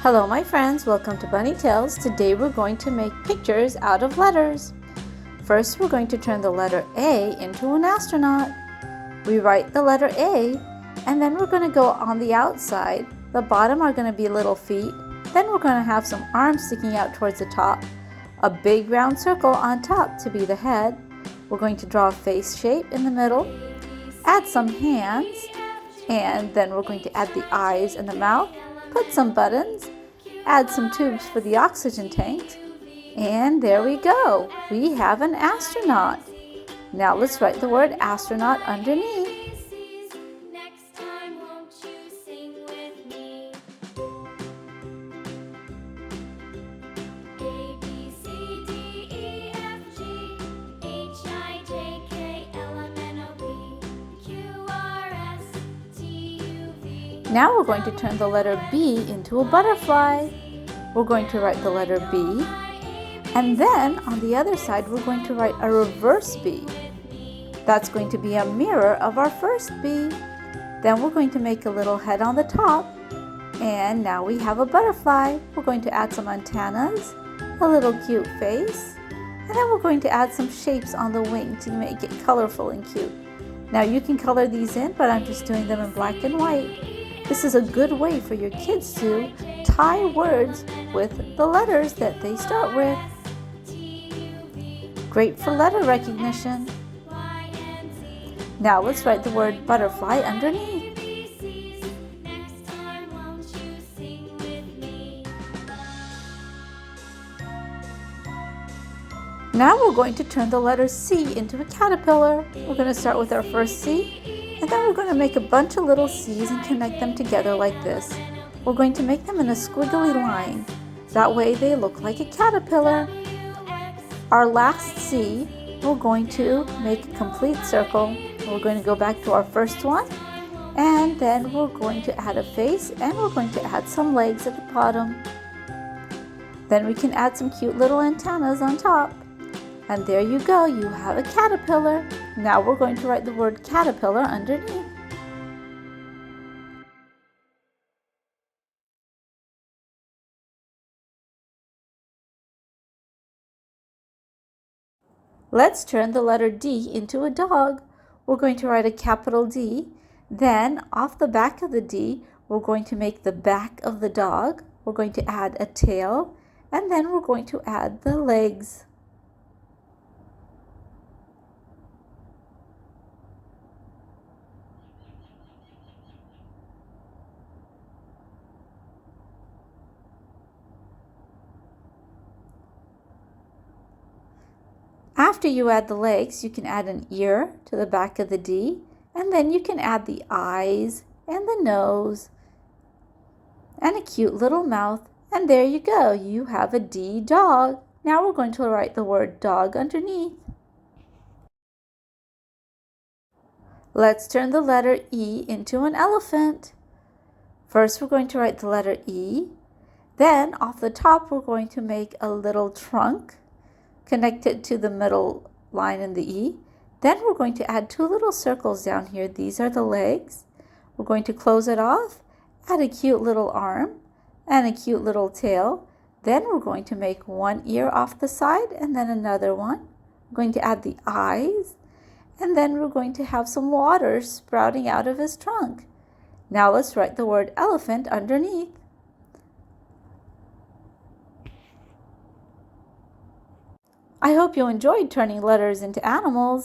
Hello my friends, welcome to Bunny Tales. Today we're going to make pictures out of letters. First we're going to turn the letter A into an astronaut. We write the letter A and then we're going to go on the outside. The bottom are going to be little feet. Then we're going to have some arms sticking out towards the top. A big round circle on top to be the head. We're going to draw a face shape in the middle. Add some hands. And then we're going to add the eyes and the mouth. Put some buttons. Add some tubes for the oxygen tank. And there we go. We have an astronaut. Now let's write the word astronaut underneath. Now we're going to turn the letter B into a butterfly. We're going to write the letter B. And then on the other side, we're going to write a reverse B. That's going to be a mirror of our first B. Then we're going to make a little head on the top. And now we have a butterfly. We're going to add some antennas, a little cute face. And then we're going to add some shapes on the wing to make it colorful and cute. Now you can color these in, but I'm just doing them in black and white. This is a good way for your kids to tie words with the letters that they start with. Great for letter recognition. Now let's write the word butterfly underneath. Now we're going to turn the letter C into a caterpillar. We're going to start with our first C. And then we're going to make a bunch of little C's and connect them together like this. We're going to make them in a squiggly line. That way they look like a caterpillar. Our last C, we're going to make a complete circle. We're going to go back to our first one. And then we're going to add a face and we're going to add some legs at the bottom. Then we can add some cute little antennas on top. And there you go, you have a caterpillar. Now we're going to write the word caterpillar underneath. Let's turn the letter D into a dog. We're going to write a capital D. Then off the back of the D, we're going to make the back of the dog. We're going to add a tail, and then we're going to add the legs. After you add the legs, you can add an ear to the back of the D, and then you can add the eyes and the nose and a cute little mouth, and there you go, you have a D dog. Now we're going to write the word dog underneath. Let's turn the letter E into an elephant. First we're going to write the letter E, then off the top we're going to make a little trunk connected to the middle line in the E. Then we're going to add two little circles down here. These are the legs. We're going to close it off, add a cute little arm and a cute little tail. Then we're going to make one ear off the side and then another one. We're going to add the eyes, and then we're going to have some water sprouting out of his trunk. Now let's write the word elephant underneath. I hope you enjoyed turning letters into animals.